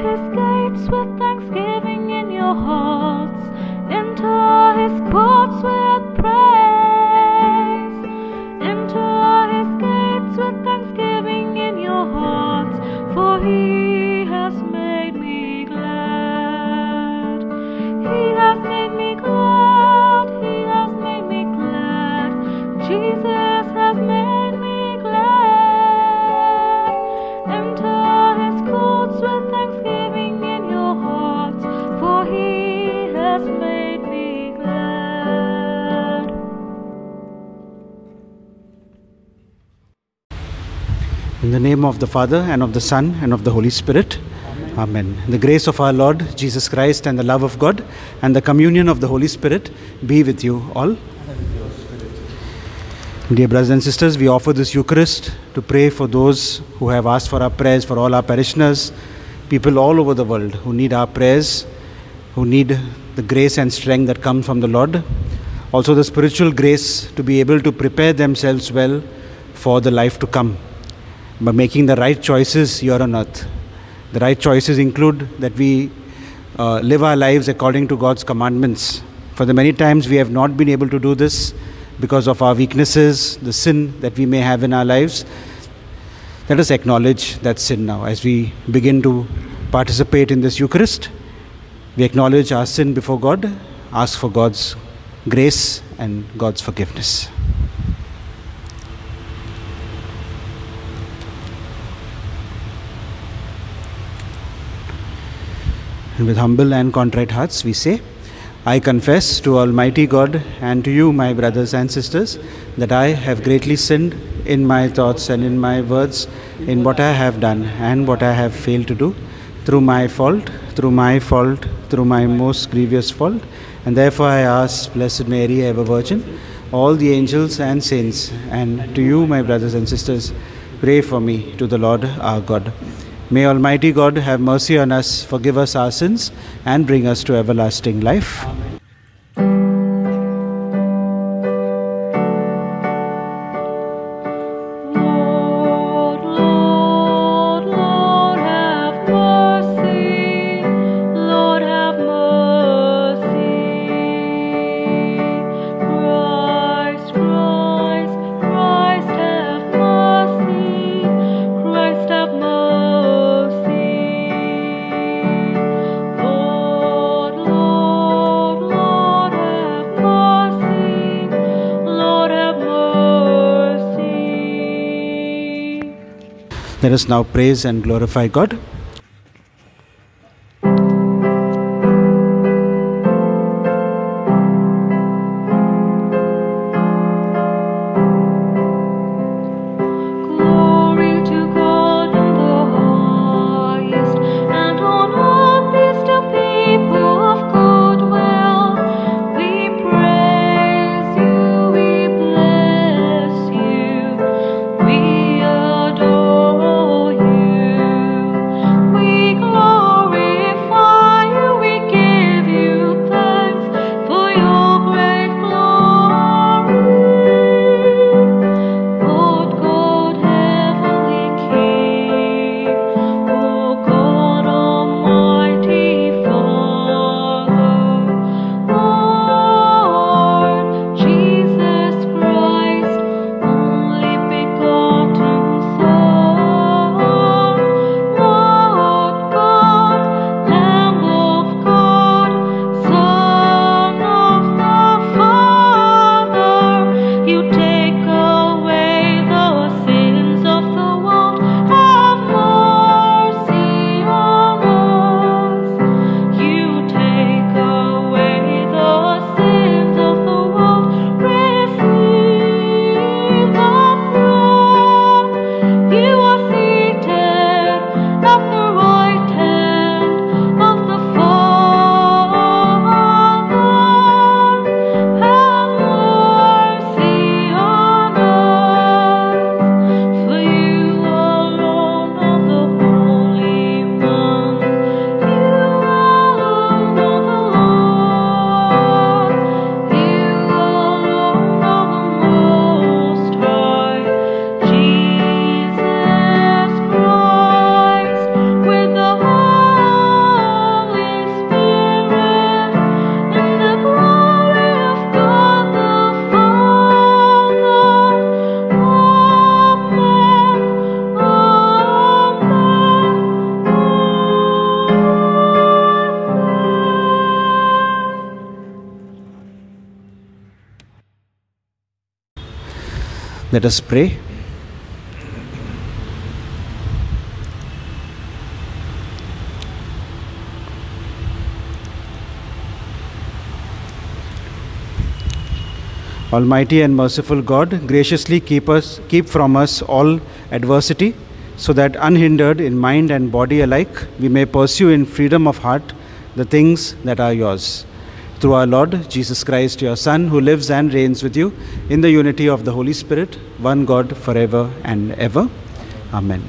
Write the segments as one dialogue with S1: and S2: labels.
S1: his gates with thanksgiving in your hearts. Enter his courts with praise. Enter his gates with thanksgiving in your hearts, for he has made me glad. He has made me glad. He has made me glad. Jesus has made me glad. Enter his courts with thanksgiving in your hearts, for he has made me glad.
S2: In the name of the Father, and of the Son, and of the Holy Spirit. Amen. The grace of our Lord Jesus Christ, and the love of God, and the communion of the Holy Spirit be with you all. Dear brothers and sisters, we offer this Eucharist to pray for those who have asked for our prayers, for all our parishioners, people all over the world who need our prayers, who need the grace and strength that comes from the Lord. Also the spiritual grace to be able to prepare themselves well for the life to come by making the right choices here on earth. The right choices include that we live our lives according to God's commandments. For the many times we have not been able to do this because of our weaknesses, the sin that we may have in our lives. Let us acknowledge that sin now as we begin to participate in this Eucharist. We acknowledge our sin before God, ask for God's grace and God's forgiveness. And with humble and contrite hearts we say, I confess to Almighty God and to you, my brothers and sisters, that I have greatly sinned in my thoughts and in my words, in what I have done and what I have failed to do, through my fault, through my most grievous fault. And therefore I ask Blessed Mary, ever Virgin, all the angels and saints, and to you, my brothers and sisters, pray for me to the Lord our God. May Almighty God have mercy on us, forgive us our sins, and bring us to everlasting life. Amen. Let us now praise and glorify God. Let us pray. Almighty and merciful God, graciously keep from us all adversity, so that unhindered in mind and body alike, we may pursue in freedom of heart the things that are yours. Through our Lord Jesus Christ, your Son, who lives and reigns with you in the unity of the Holy Spirit, one God, forever and ever. Amen.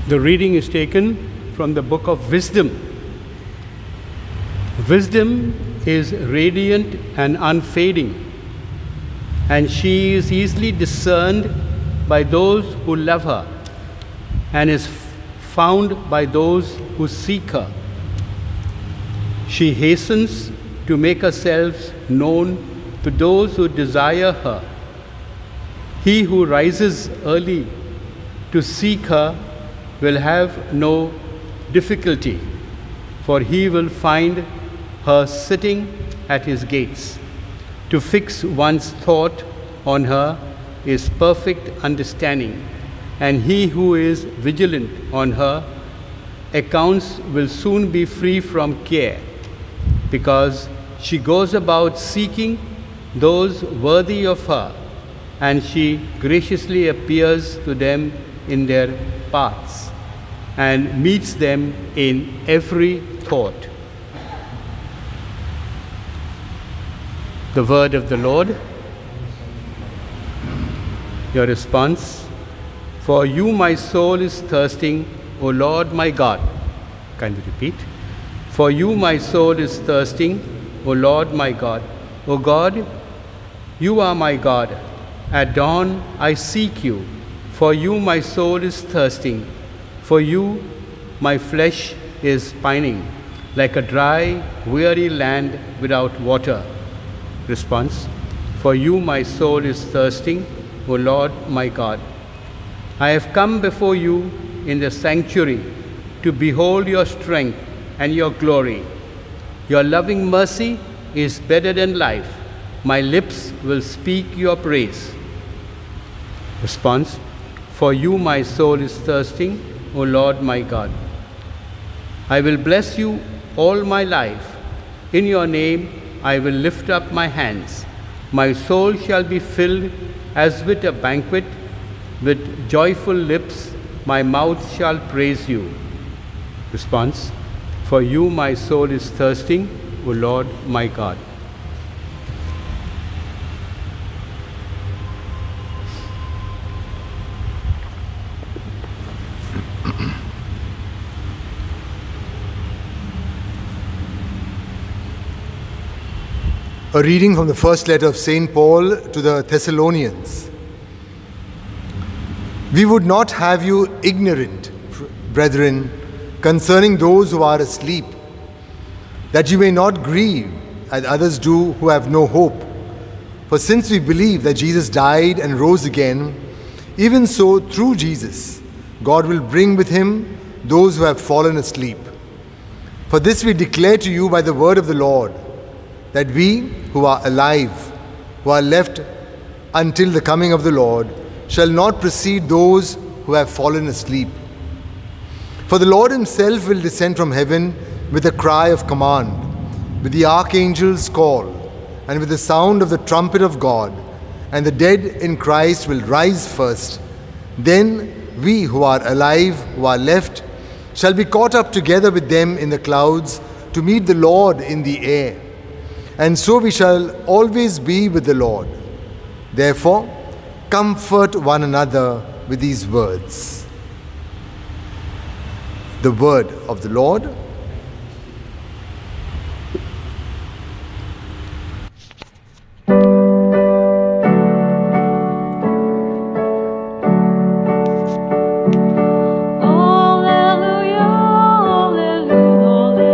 S3: The reading is taken from the book of Wisdom. Wisdom is radiant and unfading, and she is easily discerned by those who love her, and is found by those who seek her. She hastens to make herself known to those who desire her. He who rises early to seek her will have no difficulty, for he will find her sitting at his gates. To fix one's thought on her is perfect understanding, and he who is vigilant on her accounts will soon be free from care, because she goes about seeking those worthy of her, and she graciously appears to them in their paths and meets them in every thought. The word of the Lord. Your response: for you my soul is thirsting, O Lord my God. Can you repeat? For you my soul is thirsting, O Lord my God. O God, you are my God. At dawn I seek you. For you my soul is thirsting. For you my flesh is pining, like a dry, weary land without water. Response: for you my soul is thirsting, O Lord my God. I have come before you in the sanctuary to behold your strength and your glory. Your loving mercy is better than life. My lips will speak your praise. Response: for you my soul is thirsting, O Lord my God. I will bless you all my life. In your name I will lift up my hands. My soul shall be filled as with a banquet. With joyful lips my mouth shall praise you. Response: for you my soul is thirsting, O Lord my God.
S4: A reading from the first letter of St. Paul to the Thessalonians. We would not have you ignorant, brethren, concerning those who are asleep, that you may not grieve as others do who have no hope. For since we believe that Jesus died and rose again, even so through Jesus, God will bring with him those who have fallen asleep. For this we declare to you by the word of the Lord, that we who are alive, who are left until the coming of the Lord, shall not precede those who have fallen asleep. For the Lord himself will descend from heaven with a cry of command, with the archangel's call, and with the sound of the trumpet of God, and the dead in Christ will rise first. Then we who are alive, who are left, shall be caught up together with them in the clouds to meet the Lord in the air. And so we shall always be with the Lord. Therefore, comfort one another with these words. The word of the Lord.
S1: Alleluia, alleluia,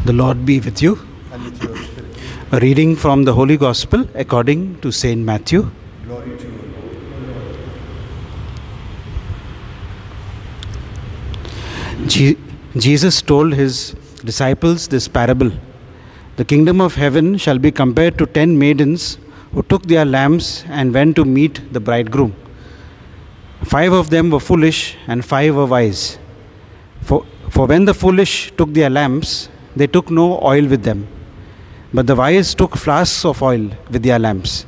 S2: The Lord be with you.
S4: and with your spirit.
S2: A reading from the Holy Gospel according to Saint Matthew.
S4: Glory to you, Lord.
S2: Jesus told his disciples this parable. The kingdom of heaven shall be compared to 10 maidens who took their lamps and went to meet the bridegroom. 5 of them were foolish and 5 were wise. For when the foolish took their lamps, they took no oil with them. But the wise took flasks of oil with their lamps.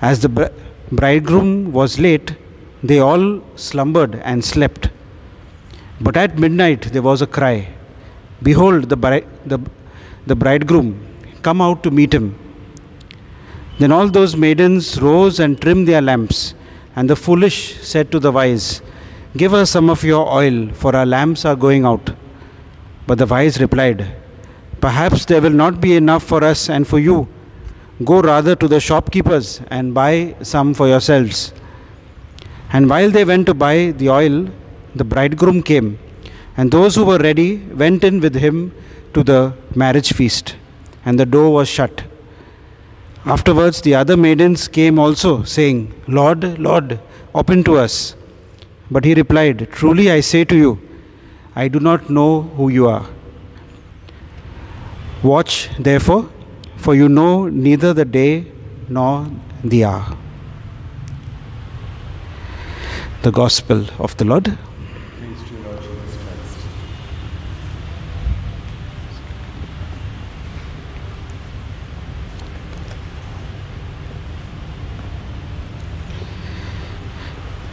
S2: As the bridegroom was late, they all slumbered and slept. But at midnight there was a cry, "Behold, the bridegroom, come out to meet him." Then all those maidens rose and trimmed their lamps. And the foolish said to the wise, "Give us some of your oil, for our lamps are going out." But the wise replied, "Perhaps there will not be enough for us and for you. Go rather to the shopkeepers and buy some for yourselves." And while they went to buy the oil, the bridegroom came, and those who were ready went in with him to the marriage feast, and the door was shut. Afterwards the other maidens came also, saying, "Lord, Lord, open to us." But he replied, "Truly I say to you, I do not know who you are. Watch therefore, for you know neither the day nor the hour." The Gospel of the Lord.
S4: Praise to you, Lord Jesus Christ.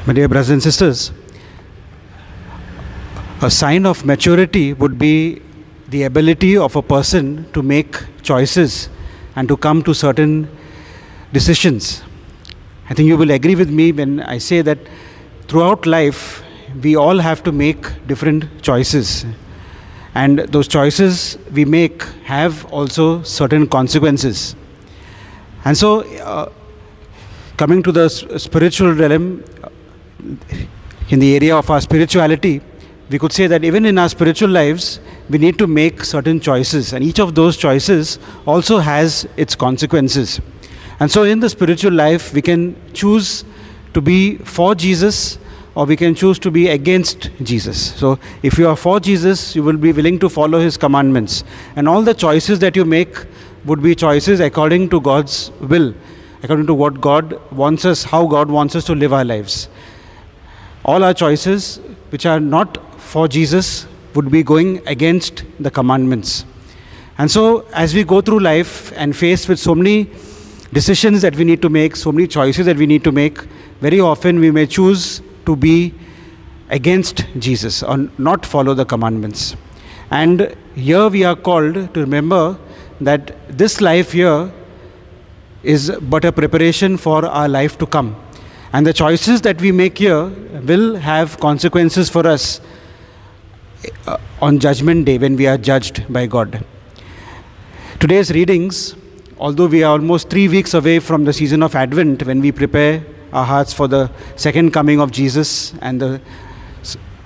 S2: My dear brothers and sisters, a sign of maturity would be the ability of a person to make choices and to come to certain decisions. I think you will agree with me when I say that throughout life we all have to make different choices, and those choices we make have also certain consequences. And so coming to the spiritual realm, in the area of our spirituality, we could say that even in our spiritual lives we need to make certain choices, and each of those choices also has its consequences. And so in the spiritual life we can choose to be for Jesus, or we can choose to be against Jesus. So if you are for Jesus, you will be willing to follow his commandments, and all the choices that you make would be choices according to God's will, according to what God wants us, how God wants us to live our lives. All our choices which are not for Jesus would be going against the commandments. And so as we go through life and faced with so many decisions that we need to make, so many choices that we need to make, very often we may choose to be against Jesus or not follow the commandments. And here we are called to remember that this life here is but a preparation for our life to come. And the choices that we make here will have consequences for us on Judgment Day, when we are judged by God. Today's readings, although we are almost 3 weeks away from the season of Advent, when we prepare our hearts for the second coming of Jesus and the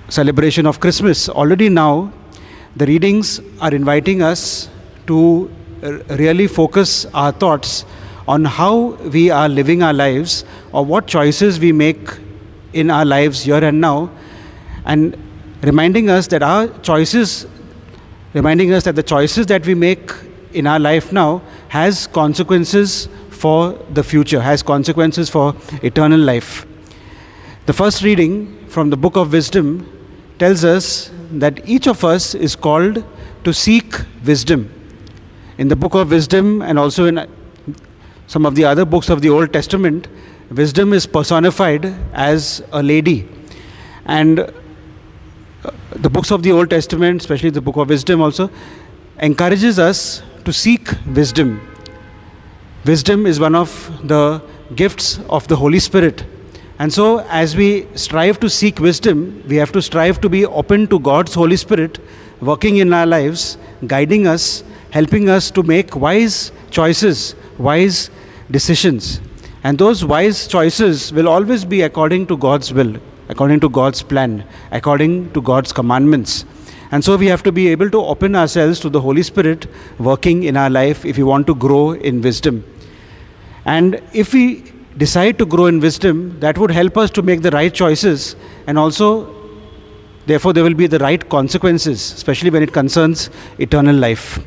S2: celebration of Christmas, already now the readings are inviting us to really focus our thoughts on how we are living our lives, or what choices we make in our lives here and now, and reminding us that the choices that we make in our life now has consequences for the future, has consequences for eternal life. The first reading from the Book of Wisdom tells us that each of us is called to seek wisdom. In the Book of Wisdom, and also in some of the other books of the Old Testament, wisdom is personified as a lady. And the books of the Old Testament, especially the Book of Wisdom, also encourages us to seek wisdom. Wisdom is one of the gifts of the Holy Spirit. And so as we strive to seek wisdom, we have to strive to be open to God's Holy Spirit working in our lives, guiding us, helping us to make wise choices, wise decisions. And those wise choices will always be according to God's will, according to God's plan, according to God's commandments. And so we have to be able to open ourselves to the Holy Spirit working in our life if we want to grow in wisdom. And if we decide to grow in wisdom, that would help us to make the right choices, and also, therefore, there will be the right consequences, especially when it concerns eternal life.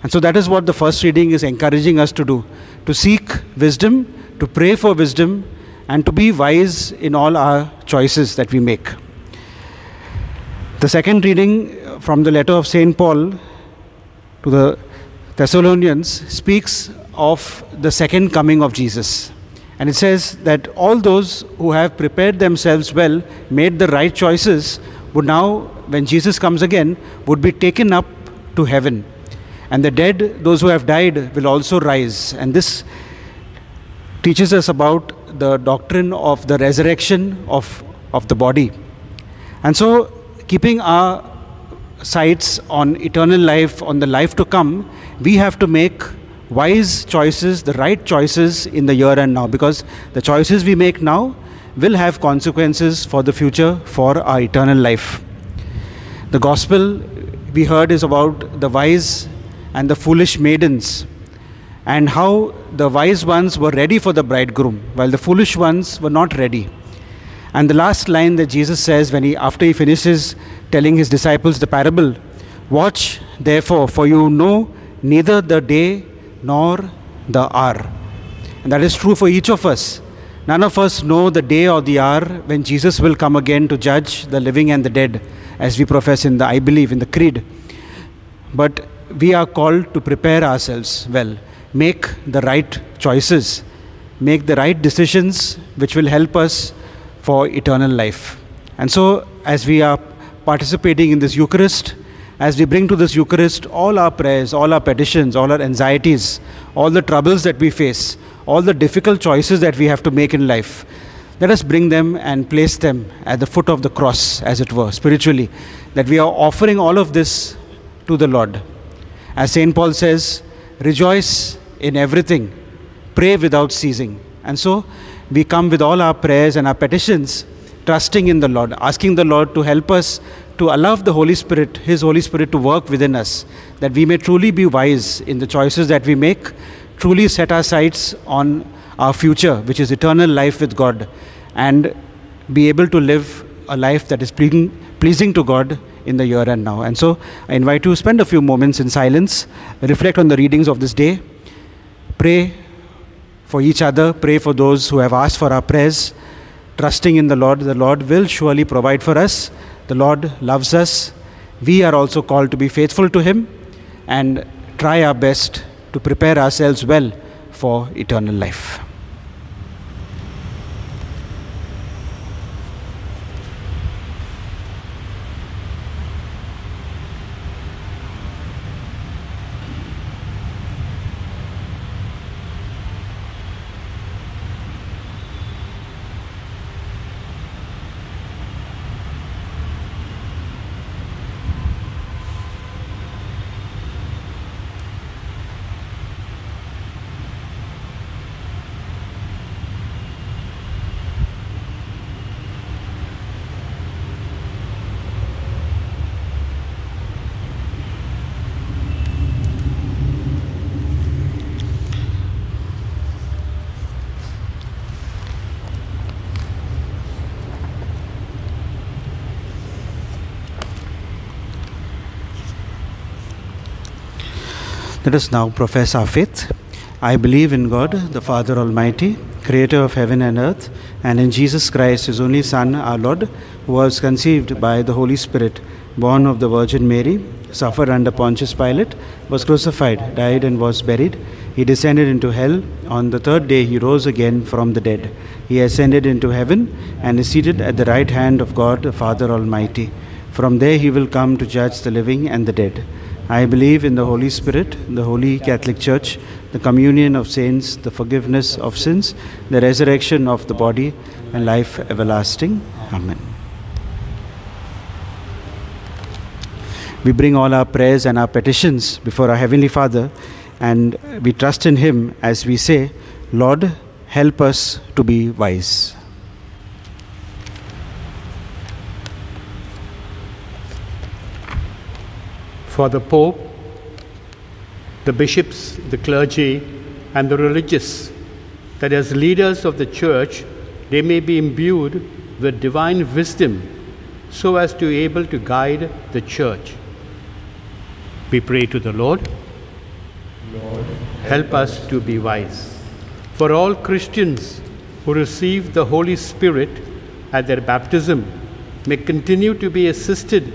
S2: And so that is what the first reading is encouraging us to do, to seek wisdom, to pray for wisdom, and to be wise in all our choices that we make. The second reading from the letter of St. Paul to the Thessalonians speaks of the second coming of Jesus. And it says that all those who have prepared themselves well, made the right choices, would now, when Jesus comes again, would be taken up to heaven. And the dead, those who have died, will also rise. And this teaches us about the doctrine of the resurrection of the body. And so, keeping our sights on eternal life, on the life to come, we have to make wise choices, the right choices in the here and now, because the choices we make now will have consequences for the future, for our eternal life. The gospel we heard is about the wise and the foolish maidens, and how the wise ones were ready for the bridegroom, while the foolish ones were not ready. And the last line that Jesus says after he finishes telling his disciples the parable, "Watch therefore, for you know neither the day nor the hour." And that is true for each of us. None of us know the day or the hour when Jesus will come again to judge the living and the dead, as we profess in the I believe in the creed. But we are called to prepare ourselves well, make the right choices, make the right decisions which will help us for eternal life. And so, as we are participating in this Eucharist, as we bring to this Eucharist all our prayers, all our petitions, all our anxieties, all the troubles that we face, all the difficult choices that we have to make in life, let us bring them and place them at the foot of the cross, as it were, spiritually, that we are offering all of this to the Lord. As St. Paul says, rejoice in everything, pray without ceasing. And so, we come with all our prayers and our petitions, trusting in the Lord, asking the Lord to help us to allow the Holy Spirit, His Holy Spirit, to work within us, that we may truly be wise in the choices that we make, truly set our sights on our future, which is eternal life with God, and be able to live a life that is pleasing to God in the here and now. And so I invite you to spend a few moments in silence, reflect on the readings of this day, pray for each other, pray for those who have asked for our prayers, trusting in the Lord. The Lord will surely provide for us. The Lord loves us. We are also called to be faithful to Him and try our best to prepare ourselves well for eternal life. Let us now profess our faith. I believe in God, the Father Almighty, creator of heaven and earth, and in Jesus Christ, His only Son, our Lord, who was conceived by the Holy Spirit, born of the Virgin Mary, suffered under Pontius Pilate, was crucified, died and was buried. He descended into hell. On the third day He rose again from the dead. He ascended into heaven and is seated at the right hand of God, the Father Almighty. From there He will come to judge the living and the dead. I believe in the Holy Spirit, the Holy Catholic Church, the communion of saints, the forgiveness of sins, the resurrection of the body, and life everlasting. Amen. We bring all our prayers and our petitions before our Heavenly Father, and we trust in Him as we say, Lord, help us to be wise.
S3: for the Pope, the bishops, the clergy, and the religious, that as leaders of the Church, they may be imbued with divine wisdom so as to be able to guide the Church. We pray to the Lord. Lord, help us to be wise. For all Christians who receive the Holy Spirit at their baptism may continue to be assisted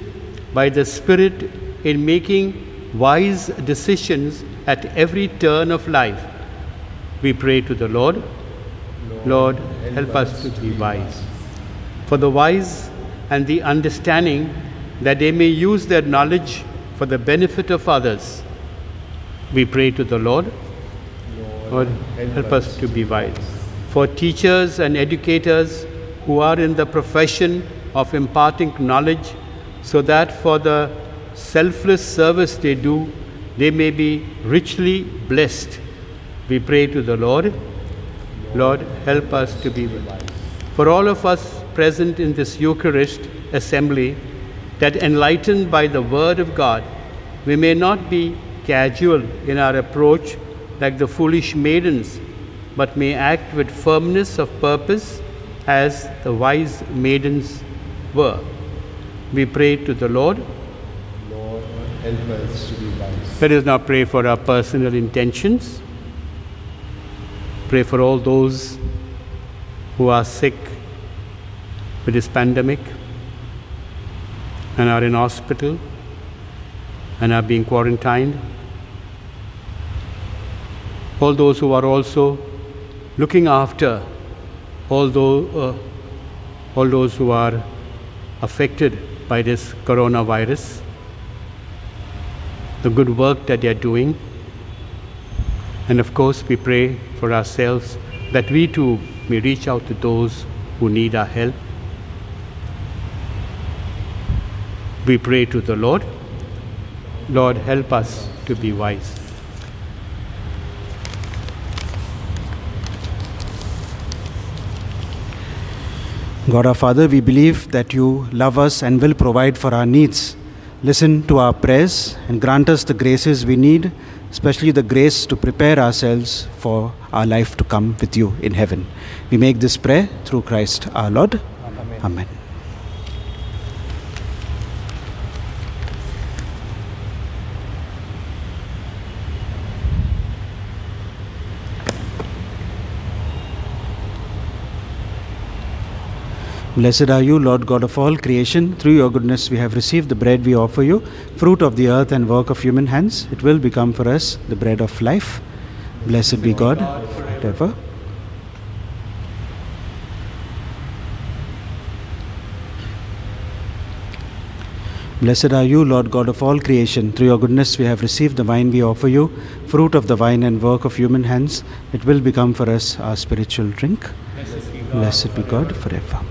S3: by the Spirit in making wise decisions at every turn of life. We pray to the Lord. Lord, help us to be wise. For the wise and the understanding, that they may use their knowledge for the benefit of others. We pray to the Lord. Lord, help us to be wise. For teachers and educators who are in the profession of imparting knowledge, so that for the selfless service they do, they may be richly blessed. We pray to the Lord. Lord, help us to be wise. For all of us present in this Eucharist assembly, that enlightened by the Word of God, we may not be casual in our approach like the foolish maidens, but may act with firmness of purpose as the wise maidens were. We pray to the Lord.
S4: Lord, help us to be wise.
S3: Let us now pray for our personal intentions. Pray for all those who are sick with this pandemic and are in hospital and are being quarantined. All those who are also looking after all those who are affected by this coronavirus, the good work that they are doing. And of course, we pray for ourselves that we too may reach out to those who need our help. We pray to the Lord. Lord, help us to be wise.
S2: God our Father, we believe that you love us and will provide for our needs. Listen to our prayers and grant us the graces we need, especially the grace to prepare ourselves for our life to come with you in heaven. We make this prayer through Christ our Lord. Amen. Amen. Blessed are you, Lord God of all creation. Through your goodness we have received the bread we offer you, fruit of the earth and work of human hands. It will become for us the bread of life. Blessed be God forever. Blessed are you, Lord God of all creation. Through your goodness we have received the wine we offer you, fruit of the vine and work of human hands. It will become for us our spiritual drink. Blessed be God forever.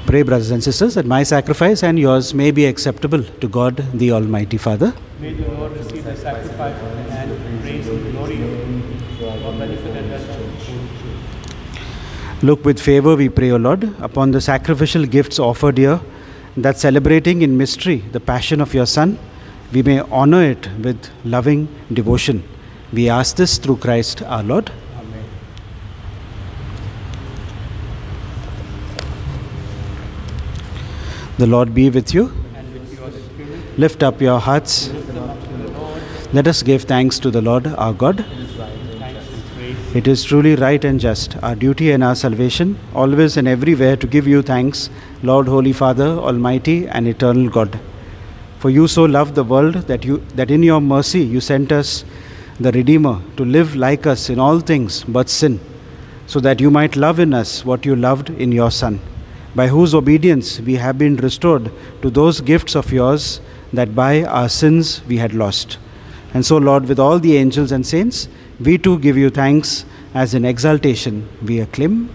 S2: Pray, brothers and sisters, that my sacrifice and yours may be acceptable to God, the Almighty Father.
S3: May the Lord receive the sacrifice and praise and glory for benefit and rest.
S2: Look with favor, we pray, O Lord, upon the sacrificial gifts offered here, that celebrating in mystery the passion of your Son, we may honor it with loving devotion. We ask this through Christ our Lord.
S3: Amen.
S2: The Lord be with you.
S3: And with your spirit,
S2: Lift up your hearts.
S3: lift them up to the Lord.
S2: Let us give thanks to the Lord our God.
S3: Thanks and praise.
S2: It is truly right and just, our duty and our salvation, always and everywhere to give you thanks, Lord, Holy Father, Almighty and Eternal God. For you so loved the world that in your mercy you sent us the Redeemer to live like us in all things but sin, so that you might love in us what you loved in your Son, by whose obedience we have been restored to those gifts of yours that by our sins we had lost. And so, Lord, with all the angels and saints, we too give you thanks, as in exaltation we acclaim.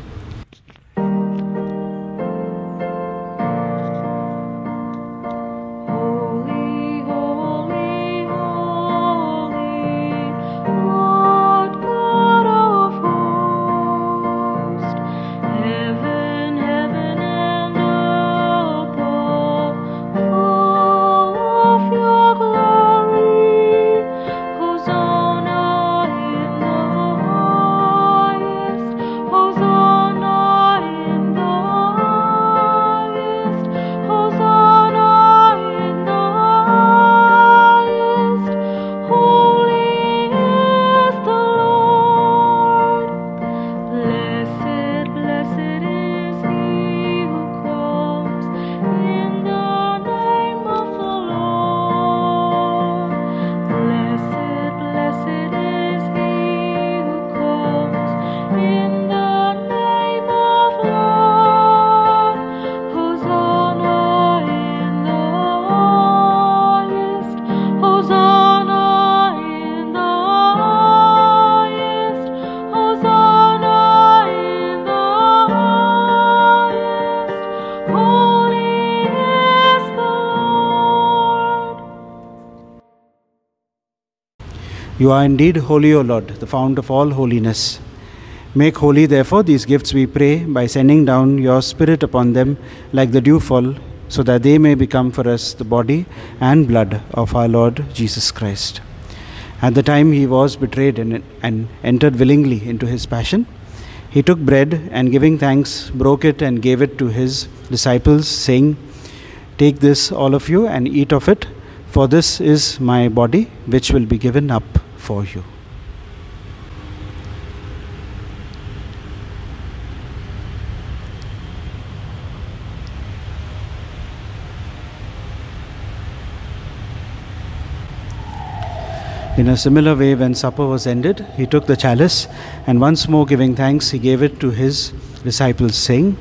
S2: You are indeed holy, O Lord, the fount of all holiness. Make holy, therefore, these gifts, we pray, by sending down your Spirit upon them like the dewfall, so that they may become for us the body and blood of our Lord Jesus Christ. At the time he was betrayed and entered willingly into his passion, he took bread and, giving thanks, broke it and gave it to his disciples, saying, "Take this, all of you, and eat of it, for this is my body, which will be given up for you." In a similar way, when supper was ended, he took the chalice, and once more giving thanks, he gave it to his disciples, saying,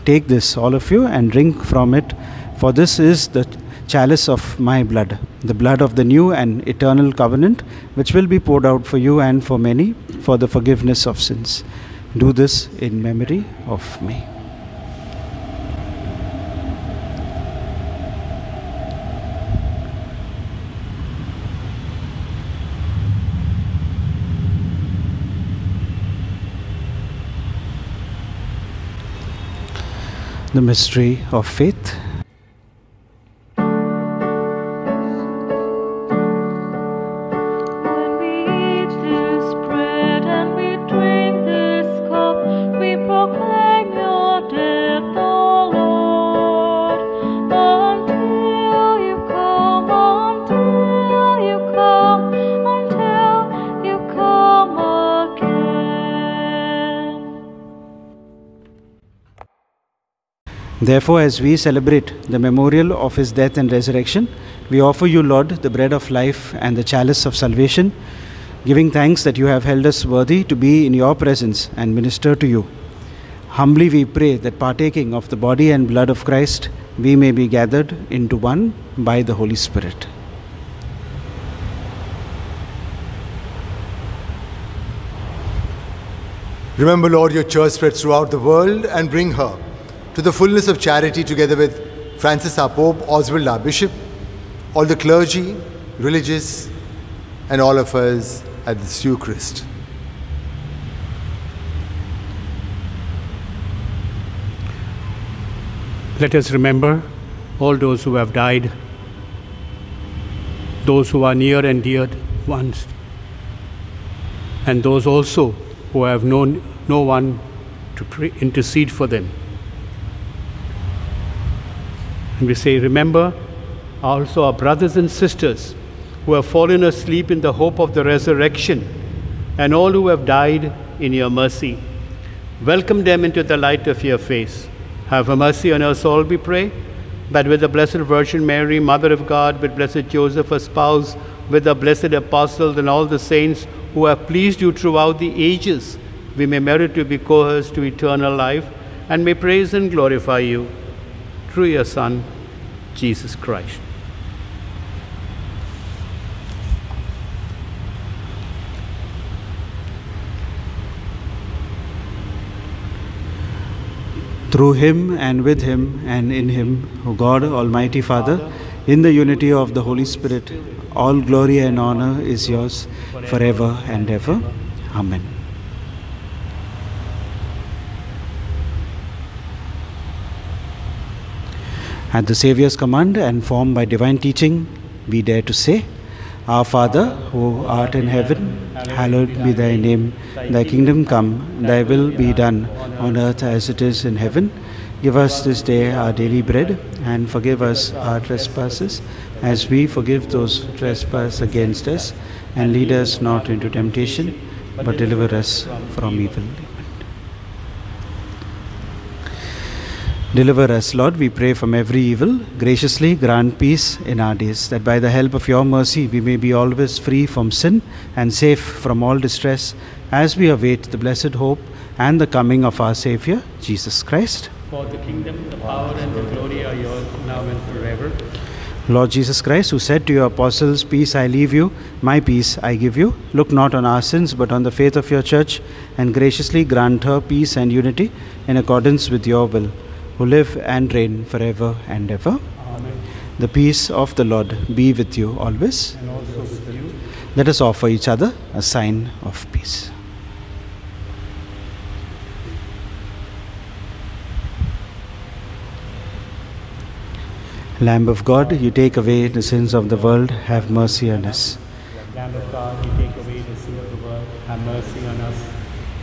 S2: "Take this, all of you, and drink from it, for this is the chalice of my blood, the blood of the new and eternal covenant, which will be poured out for you and for many for the forgiveness of sins. Do this in memory of me." The mystery of faith.
S1: When we eat this bread and we drink this cup, we proclaim your death, O Lord, until you come, until you come, until you come again.
S2: Therefore, as we celebrate the memorial of his death and resurrection, we offer you, Lord, the bread of life and the chalice of salvation, giving thanks that you have held us worthy to be in your presence and minister to you. Humbly we pray that, partaking of the body and blood of Christ, we may be gathered into one by the Holy Spirit.
S4: Remember, Lord, your church spread throughout the world and bring her to the fullness of charity, together with Francis our Pope, Oswald our Bishop, all the clergy, religious, and all of us at this Eucharist.
S3: Let us remember all those who have died, those who are near and dear ones, and those also who have known no one to intercede for them. And we say, remember also our brothers and sisters who have fallen asleep in the hope of the resurrection, and all who have died in your mercy. Welcome them into the light of your face. Have mercy on us all, we pray, that with the Blessed Virgin Mary, Mother of God, with Blessed Joseph, her spouse, with the blessed apostles and all the saints who have pleased you throughout the ages, we may merit to be co-heirs to eternal life, and may praise and glorify you through your Son, Jesus Christ.
S2: Through him and with him and in him, O God, Almighty Father, in the unity of the Holy Spirit, all glory and honor is yours forever and ever. Amen. At the Saviour's command and formed by divine teaching, we dare to say, Our Father, who art in heaven, hallowed be thy name. Thy kingdom come, thy will be done, on earth as it is in heaven. Give us this day our daily bread, and forgive us our trespasses, as we forgive those who trespass against us. And lead us not into temptation, but deliver us from evil. Deliver us, Lord, we pray, from every evil. Graciously grant peace in our days, that by the help of your mercy we may be always free from sin and safe from all distress, as we await the blessed hope and the coming of our Saviour, Jesus Christ.
S3: For the kingdom, the power, and the glory are yours, now and forever.
S2: Lord Jesus Christ, who said to your apostles, Peace I leave you, my peace I give you, look not on our sins, but on the faith of your church, and graciously grant her peace and unity in accordance with your will, who live and reign forever and ever.
S3: Amen.
S2: The peace of the Lord be with you always.
S3: And also with you.
S2: Let us offer each other a sign of peace. Lamb of God, you take away the sins of the world, have mercy on us.
S3: Lamb of God, you take away the sin of the world, have mercy on us.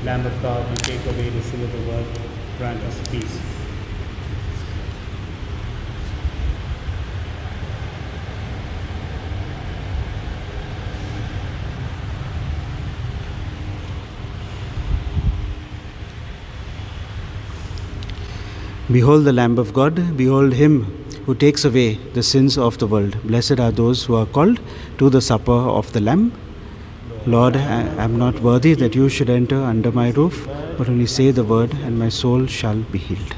S3: Lamb of God, you take away the sin of the world, grant us peace.
S2: Behold the Lamb of God, behold him who takes away the sins of the world. Blessed are those who are called to the supper of the Lamb. Lord, I am not worthy that you should enter under my roof, but only say the word, and my soul shall be healed.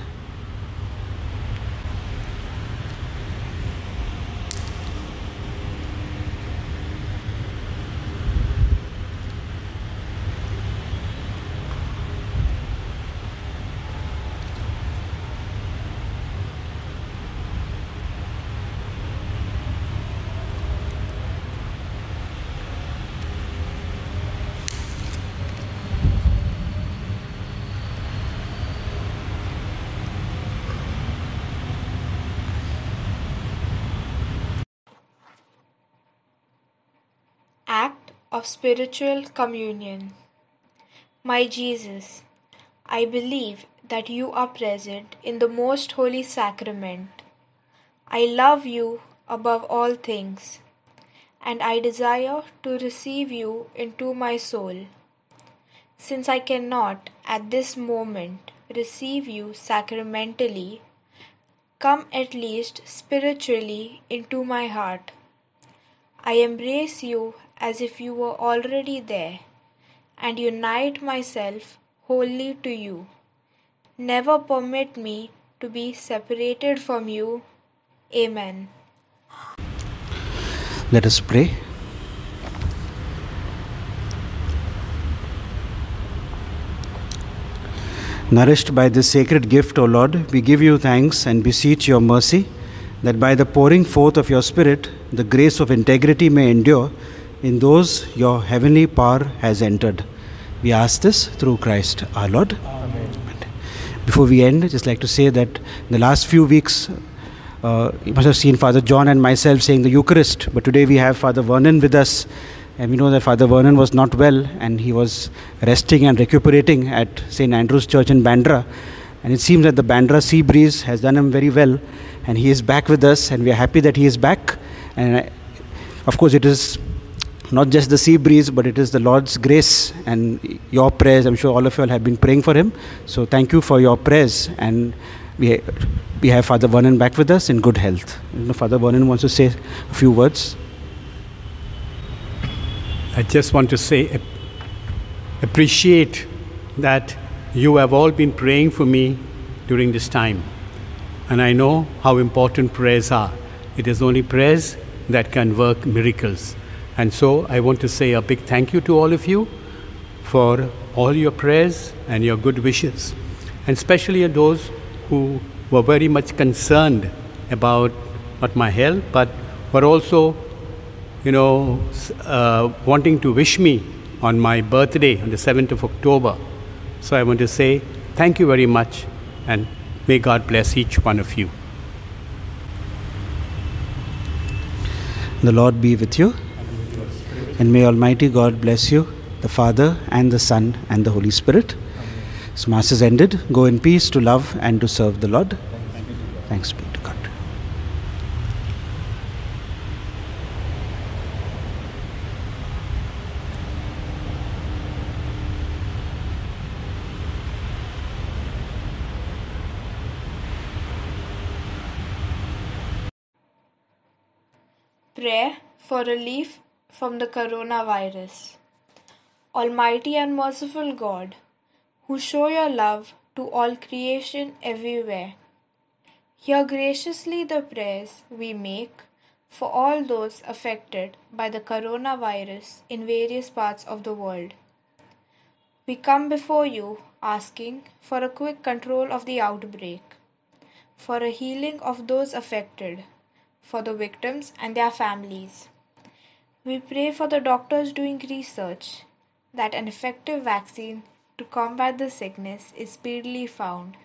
S5: Act of Spiritual Communion. My Jesus, I believe that you are present in the most holy sacrament. I love you above all things, and I desire to receive you into my soul. Since I cannot at this moment receive you sacramentally, come at least spiritually into my heart. I embrace you as if you were already there, and unite myself wholly to you. Never permit me to be separated from you. Amen.
S2: Let us pray. Nourished by this sacred gift, O Lord, we give you thanks and beseech your mercy, that by the pouring forth of your Spirit, the grace of integrity may endure in those your heavenly power has entered. We ask this through Christ our Lord. Amen. Before we end, I'd just like to say that in the last few weeks, you must have seen Father John and myself saying the Eucharist, but today we have Father Vernon with us, and we know that Father Vernon was not well and he was resting and recuperating at St. Andrew's Church in Bandra, and it seems that the Bandra sea breeze has done him very well, and he is back with us, and we are happy that he is back. And of course it is not just the sea breeze, but it is the Lord's grace and your prayers. I'm sure all of you all have been praying for him, so thank you for your prayers, and we have Father Vernon back with us in good health. Father Vernon wants to say a few words.
S3: I just want to say, appreciate that you have all been praying for me during this time. And I know how important prayers are. It is only prayers that can work miracles. And so I want to say a big thank you to all of you for all your prayers and your good wishes. And especially those who were very much concerned about not my health, but were also, wanting to wish me on my birthday on the 7th of October. So I want to say thank you very much, and may God bless each one of you.
S2: The Lord be with you, and may Almighty God bless you, the Father and the Son and the Holy Spirit. This Mass is ended. Go in peace to love and to serve the Lord. Thanks be to God.
S5: Prayer for relief from the coronavirus. Almighty and merciful God, who show your love to all creation everywhere, hear graciously the prayers we make for all those affected by the coronavirus in various parts of the world. We come before you asking for a quick control of the outbreak, for a healing of those affected, for the victims and their families. We pray for the doctors doing research that an effective vaccine to combat the sickness is speedily found.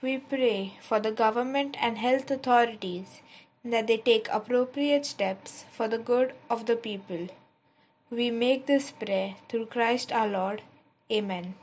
S5: We pray for the government and health authorities that they take appropriate steps for the good of the people. We make this prayer through Christ our Lord. Amen.